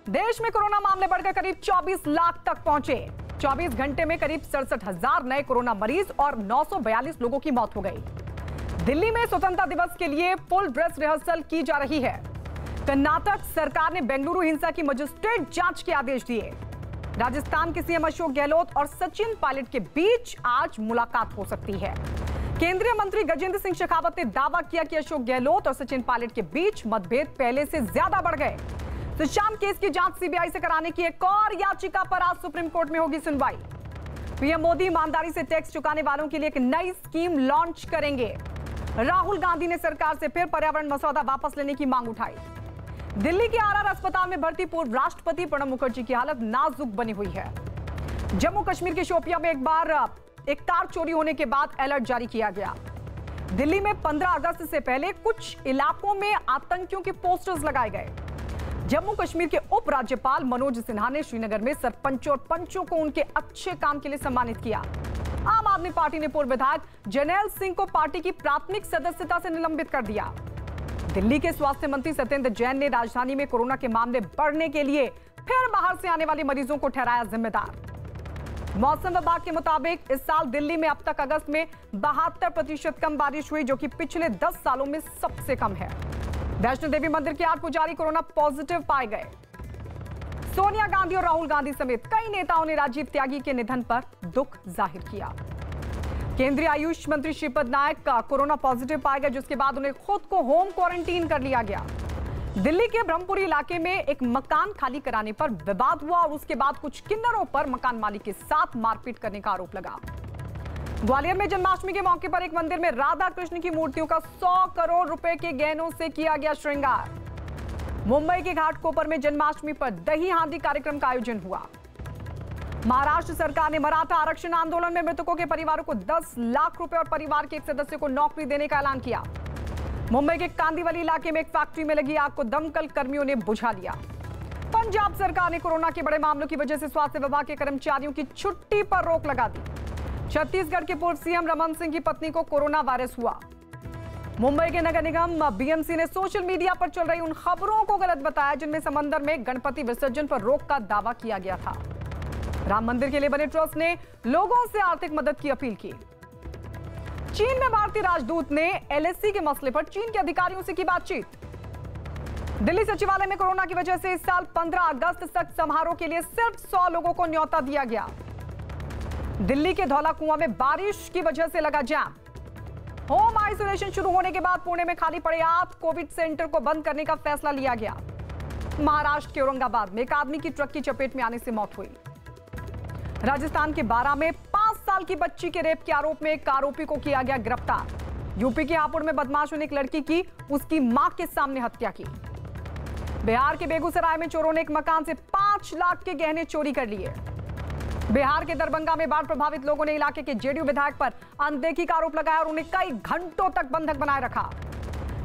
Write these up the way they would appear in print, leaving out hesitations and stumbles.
देश में कोरोना मामले बढ़कर करीब 24 लाख तक पहुंचे। 24 घंटे में करीब 67,000 नए कोरोना मरीज और 942 लोगों की मौत हो गई। दिल्ली में स्वतंत्रता दिवस के लिए फुल ड्रेस रिहर्सल की जा रही है। कर्नाटक सरकार ने बेंगलुरु हिंसा की मजिस्ट्रेट जांच के आदेश दिए। राजस्थान के सीएम अशोक गहलोत और सचिन पायलट के बीच आज मुलाकात हो सकती है। केंद्रीय मंत्री गजेंद्र सिंह शेखावत ने दावा किया कि अशोक गहलोत और सचिन पायलट के बीच मतभेद पहले से ज्यादा बढ़ गए। सुशांत केस की जांच सीबीआई से कराने की एक और याचिका पर आज सुप्रीम कोर्ट में होगी सुनवाई। पीएम मोदी ईमानदारी से टैक्स चुकाने वालों के लिए एक नई स्कीम लॉन्च करेंगे। राहुल गांधी ने सरकार से फिर पर्यावरण मसौदा वापस लेने की मांग उठाई। दिल्ली के आरआर अस्पताल में भर्ती पूर्व राष्ट्रपति प्रणब मुखर्जी की हालत नाजुक बनी हुई है। जम्मू कश्मीर के शोपियां में एक कार चोरी होने के बाद अलर्ट जारी किया गया। दिल्ली में 15 अगस्त से पहले कुछ इलाकों में आतंकियों के पोस्टर्स लगाए गए। जम्मू कश्मीर के उपराज्यपाल मनोज सिन्हा ने श्रीनगर में सरपंचों और पंचों को उनके अच्छे काम के लिए सम्मानित किया। आम आदमी पार्टी ने पूर्व विधायक जरनैल सिंह को पार्टी की प्राथमिक सदस्यता से निलंबित कर दिया। दिल्ली के स्वास्थ्य मंत्री सत्येंद्र जैन ने राजधानी में कोरोना के मामले बढ़ने के लिए फिर बाहर से आने वाले मरीजों को ठहराया जिम्मेदार। मौसम विभाग के मुताबिक इस साल दिल्ली में अब तक अगस्त में 72% कम बारिश हुई, जो कि पिछले 10 सालों में सबसे कम है। वैष्णो देवी मंदिर के 8 पुजारी कोरोना पॉजिटिव पाए गए। सोनिया गांधी और राहुल गांधी समेत कई नेताओं ने राजीव त्यागी के निधन पर दुख जाहिर किया। केंद्रीय आयुष मंत्री श्रीपद नायक का कोरोना पॉजिटिव पाया गया, जिसके बाद उन्हें खुद को होम क्वारंटीन कर लिया गया। दिल्ली के ब्रह्मपुरी इलाके में एक मकान खाली कराने पर विवाद हुआ और उसके बाद कुछ किन्नरों पर मकान मालिक के साथ मारपीट करने का आरोप लगा। ग्वालियर में जन्माष्टमी के मौके पर एक मंदिर में राधा कृष्ण की मूर्तियों का 100 करोड़ रुपए के गहनों से किया गया श्रृंगार। मुंबई के घाटकोपर में जन्माष्टमी पर दही हांडी कार्यक्रम का आयोजन हुआ। महाराष्ट्र सरकार ने मराठा आरक्षण आंदोलन में मृतकों के परिवारों को 10 लाख रुपए और परिवार के एक सदस्य को नौकरी देने का ऐलान किया। मुंबई के कांदीवली इलाके में एक फैक्ट्री में लगी आग को दमकल कर्मियों ने बुझा लिया। पंजाब सरकार ने कोरोना के बड़े मामलों की वजह से स्वास्थ्य विभाग के कर्मचारियों की छुट्टी पर रोक लगा दी। छत्तीसगढ़ के पूर्व सीएम रमन सिंह की पत्नी को कोरोना वायरस हुआ। मुंबई के नगर निगम बीएमसी ने सोशल मीडिया पर चल रही उन खबरों को गलत बताया जिनमें समंदर में गणपति विसर्जन पर रोक का दावा किया गया था। राम मंदिर के लिए बने ट्रस्ट ने लोगों से आर्थिक मदद की अपील की। चीन में भारतीय राजदूत ने एलएसी के मसले पर चीन के अधिकारियों से की बातचीत। दिल्ली सचिवालय में कोरोना की वजह से इस साल 15 अगस्त तक समारोह के लिए सिर्फ 100 लोगों को न्योता दिया गया। दिल्ली के धौला कुआं में बारिश की वजह से लगा जाम। होम आइसोलेशन शुरू होने के बाद पुणे में खाली पड़े 8 कोविड सेंटर को बंद करने का फैसला लिया गया। महाराष्ट्र के औरंगाबाद में एक आदमी की ट्रक की चपेट में आने से मौत हुई। राजस्थान के बारां में 5 साल की बच्ची के रेप के आरोप में एक आरोपी को किया गया गिरफ्तार। यूपी के हापुड़ में बदमाशों ने एक लड़की की उसकी मां के सामने हत्या की। बिहार के बेगूसराय में चोरों ने एक मकान से 5 लाख के गहने चोरी कर लिए। बिहार के दरभंगा में बाढ़ प्रभावित लोगों ने इलाके के जेडीयू विधायक पर अनदेखी का आरोप लगाया और उन्हें कई घंटों तक बंधक बनाए रखा।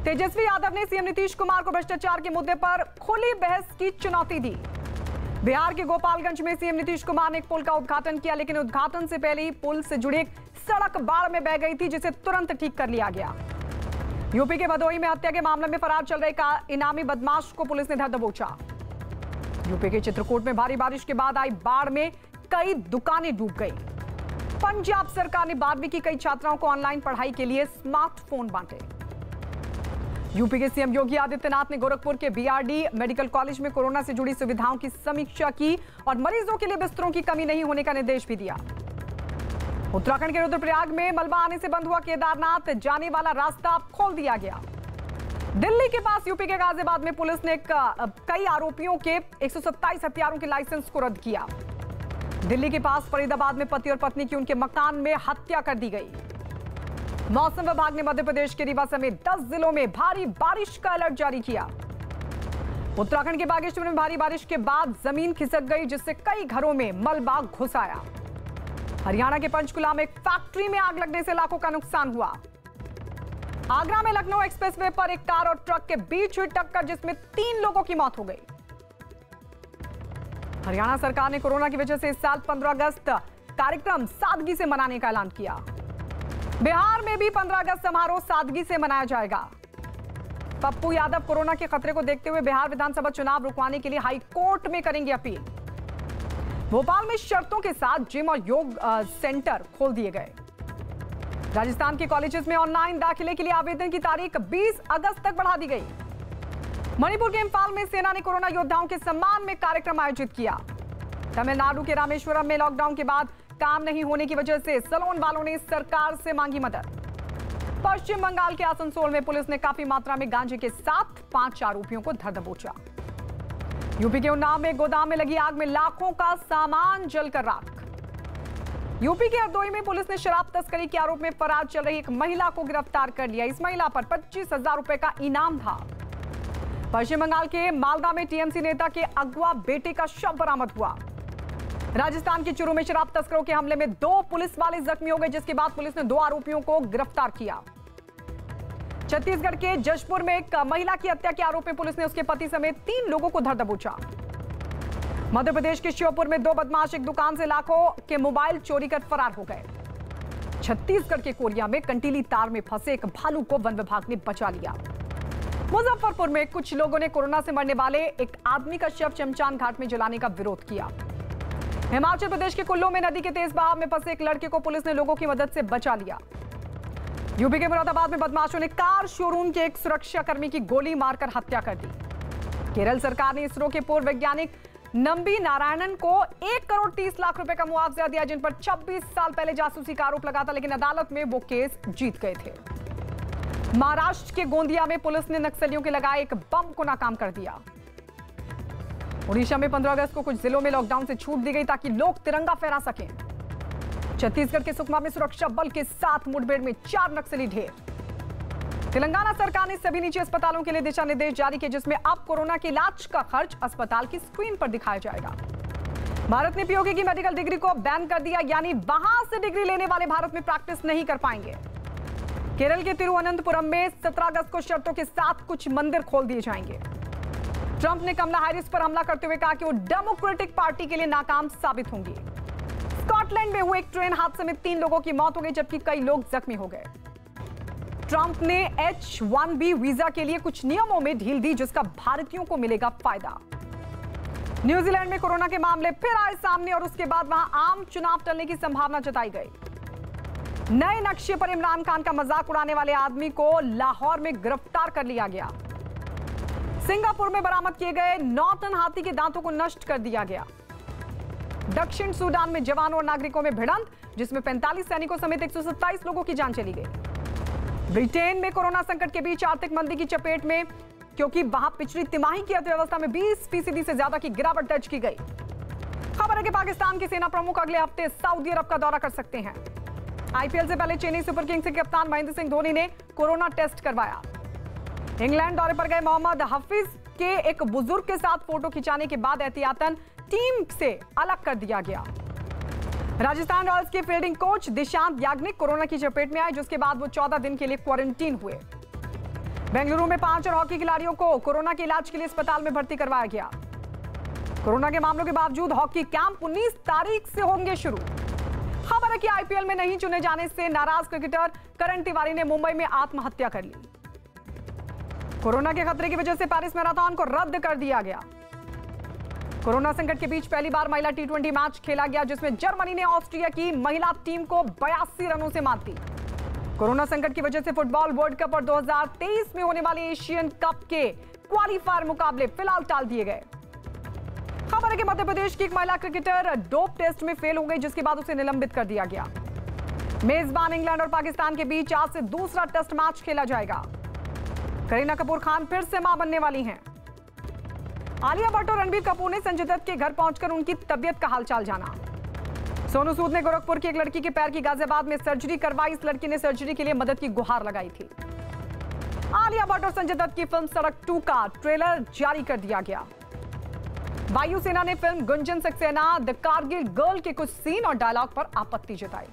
तेजस्वी यादव ने सीएम नीतीश कुमार को भ्रष्टाचार के मुद्दे पर खुली बहस की चुनौती दी। बिहार के गोपालगंज में सीएम नीतीश कुमार ने एक पुल का उद्घाटन किया, लेकिन उद्घाटन से पहले ही पुल से जुड़ी एक सड़क बाढ़ में बह गई थी, जिसे तुरंत ठीक कर लिया गया। यूपी के भदोही में हत्या के मामले में फरार चल रहे इनामी बदमाश को पुलिस ने धर दबोचा। यूपी के चित्रकूट में भारी बारिश के बाद आई बाढ़ में कई दुकानें डूब गई। पंजाब सरकार ने 12वीं की कई छात्राओं को ऑनलाइन पढ़ाई के लिए स्मार्टफोन बांटे। यूपी के सीएम योगी आदित्यनाथ ने गोरखपुर के बीआरडी मेडिकल कॉलेज में कोरोना से जुड़ी सुविधाओं की समीक्षा की और मरीजों के लिए बिस्तरों की कमी नहीं होने का निर्देश भी दिया। उत्तराखंड के रुद्रप्रयाग में मलबा आने से बंद हुआ केदारनाथ जाने वाला रास्ता खोल दिया गया। दिल्ली के पास यूपी के गाजियाबाद में पुलिस ने कई आरोपियों के 127 हथियारों के लाइसेंस को रद्द किया। दिल्ली के पास फरीदाबाद में पति और पत्नी की उनके मकान में हत्या कर दी गई। मौसम विभाग ने मध्य प्रदेश के रीवा समेत 10 जिलों में भारी बारिश का अलर्ट जारी किया। उत्तराखंड के बागेश्वर में भारी बारिश के बाद जमीन खिसक गई, जिससे कई घरों में मलबा घुस आया। हरियाणा के पंचकुला में एक फैक्ट्री में आग लगने से लाखों का नुकसान हुआ। आगरा में लखनऊ एक्सप्रेसवे पर एक कार और ट्रक के बीच हुई टक्कर, जिसमें 3 लोगों की मौत हो गई। हरियाणा सरकार ने कोरोना की वजह से इस साल 15 अगस्त कार्यक्रम सादगी से मनाने का ऐलान किया। बिहार में भी 15 अगस्त समारोह सादगी से मनाया जाएगा। पप्पू यादव कोरोना के खतरे को देखते हुए बिहार विधानसभा चुनाव रुकवाने के लिए हाई कोर्ट में करेंगे अपील। भोपाल में शर्तों के साथ जिम और योग सेंटर खोल दिए गए। राजस्थान के कॉलेजेस में ऑनलाइन दाखिले के लिए आवेदन की तारीख 20 अगस्त तक बढ़ा दी गई। मणिपुर के इंफाल में सेना ने कोरोना योद्धाओं के सम्मान में कार्यक्रम आयोजित किया। तमिलनाडु के रामेश्वरम में लॉकडाउन के बाद काम नहीं होने की वजह से सैलून वालों ने सरकार से मांगी मदद। पश्चिम बंगाल के आसनसोल में पुलिस ने काफी मात्रा में गांजे के साथ 5 आरोपियों को धर दबोचा। यूपी के उन्नाव में गोदाम में लगी आग में लाखों का सामान जलकर राख। यूपी के हरदोई में पुलिस ने शराब तस्करी के आरोप में फरार चल रही एक महिला को गिरफ्तार कर लिया। इस महिला पर 25,000 रुपए का इनाम था। पश्चिम बंगाल के मालदा में टीएमसी नेता के अगवा बेटे का शव बरामद हुआ। राजस्थान के चूरू में शराब तस्करों के हमले में 2 पुलिस वाले जख्मी हो गए, जिसके बाद पुलिस ने 2 आरोपियों को गिरफ्तार किया। छत्तीसगढ़ के जशपुर में एक महिला की हत्या के आरोप में पुलिस ने उसके पति समेत 3 लोगों को धर दबोचा। मध्य प्रदेश के श्योपुर में 2 बदमाश एक दुकान से लाखों के मोबाइल चोरी कर फरार हो गए। छत्तीसगढ़ के कोरिया में कंटीली तार में फंसे एक भालू को वन विभाग ने बचा लिया। मुजफ्फरपुर में कुछ लोगों ने कोरोना से मरने वाले एक आदमी का शव शमशान घाट में जलाने का विरोध किया। हिमाचल प्रदेश के कुल्लू में नदी के तेज बहाव में फंसे एक लड़के को पुलिस ने लोगों की मदद से बचा लिया। यूपी के मुरादाबाद में बदमाशों ने कार शोरूम के एक सुरक्षा कर्मी की गोली मारकर हत्या कर दी। केरल सरकार ने इसरो के पूर्व वैज्ञानिक नंबी नारायणन को 1 करोड़ 30 लाख रुपए का मुआवजा दिया, जिन पर 26 साल पहले जासूसी का आरोप लगा था, लेकिन अदालत में वो केस जीत गए थे। महाराष्ट्र के गोंदिया में पुलिस ने नक्सलियों के लगाए एक बम को नाकाम कर दिया। ओडिशा में 15 अगस्त को कुछ जिलों में लॉकडाउन से छूट दी गई ताकि लोग तिरंगा फहरा सकें। छत्तीसगढ़ के सुकमा में सुरक्षा बल के साथ मुठभेड़ में 4 नक्सली ढेर। तेलंगाना सरकार ने सभी निजी अस्पतालों के लिए दिशा निर्देश जारी किए, जिसमें अब कोरोना के इलाज का खर्च अस्पताल की स्क्रीन पर दिखाया जाएगा। भारत ने पीओके की मेडिकल डिग्री को बैन कर दिया, यानी वहां से डिग्री लेने वाले भारत में प्रैक्टिस नहीं कर पाएंगे। केरल के तिरुवनंतपुरम में 17 अगस्त को शर्तों के साथ कुछ मंदिर खोल दिए जाएंगे। ट्रंप ने कमला हैरिस पर हमला करते हुए कहा कि वो डेमोक्रेटिक पार्टी के लिए नाकाम साबित होंगी। स्कॉटलैंड में हुए एक ट्रेन हादसे में 3 लोगों की मौत हो गई, जबकि कई लोग जख्मी हो गए। ट्रंप ने H-1B वीजा के लिए कुछ नियमों में ढील दी, जिसका भारतीयों को मिलेगा फायदा। न्यूजीलैंड में कोरोना के मामले फिर आए सामने और उसके बाद वहां आम चुनाव टलने की संभावना जताई गई। नए नक्शे पर इमरान खान का मजाक उड़ाने वाले आदमी को लाहौर में गिरफ्तार कर लिया गया। सिंगापुर में बरामद किए गए 9 टन हाथी के दांतों को नष्ट कर दिया गया। दक्षिण सूडान में जवानों और नागरिकों में भिड़ंत, जिसमें 45 सैनिकों समेत 127 लोगों की जान चली गई। ब्रिटेन में कोरोना संकट के बीच आर्थिक मंदी की चपेट में, क्योंकि वहां पिछली तिमाही की अर्थव्यवस्था में 20% से ज्यादा की गिरावट दर्ज की गई। खबर है कि पाकिस्तान के सेना प्रमुख अगले हफ्ते सऊदी अरब का दौरा कर सकते हैं। आईपीएल से पहले चेन्नई सुपर किंग्स के कप्तान महेंद्र सिंह धोनी ने कोरोना टेस्ट करवाया। इंग्लैंड दौरे पर गए मोहम्मद हफीज के एक बुजुर्ग के साथ फोटो खिंचाने के बाद एहतियातन टीम से अलग कर दिया गया। राजस्थान रॉयल्स के fielding coach Dishant Yagnik corona की चपेट में आए, जिसके बाद वो 14 दिन के लिए क्वारंटीन हुए। बेंगलुरु में 5 और हॉकी खिलाड़ियों को कोरोना के इलाज के लिए अस्पताल में भर्ती करवाया गया। कोरोना के मामलों के बावजूद हॉकी कैंप 19 तारीख से होंगे शुरू। खबर है कि आईपीएल में नहीं चुने जाने से नाराज क्रिकेटर करण तिवारी ने मुंबई में आत्महत्या कर ली। कोरोना के खतरे की वजह से पेरिस मैराथन को रद्द कर दिया गया। कोरोना संकट के बीच पहली बार महिला T20 मैच खेला गया, जिसमें जर्मनी ने ऑस्ट्रिया की महिला टीम को 82 रनों से मात दी। कोरोना संकट की वजह से फुटबॉल वर्ल्ड कप और 2023 में होने वाले एशियन कप के क्वालीफायर मुकाबले फिलहाल टाल दिए गए। खबर है कि मध्य प्रदेश की एक महिला क्रिकेटर डोप टेस्ट में फेल हो गई, जिसके बाद उसे निलंबित कर दिया गया। मेजबान इंग्लैंड और पाकिस्तान के बीच आज से दूसरा टेस्ट मैच खेला जाएगा। करीना कपूर खान फिर से मां बनने वाली हैं। आलिया भट्ट और रणबीर कपूर ने संजय दत्त के घर पहुंचकर उनकी तबीयत का हालचाल जाना। सोनू सूद ने गोरखपुर की एक लड़की के पैर की गाजियाबाद में सर्जरी करवाई। इस लड़की ने सर्जरी के लिए मदद की गुहार लगाई थी। आलिया भट्ट और संजय दत्त की फिल्म सड़क 2 का ट्रेलर जारी कर दिया गया। वायुसेना ने film Gunjan Saxena the Kargil girl के कुछ सीन और डायलॉग पर आपत्ति जताई।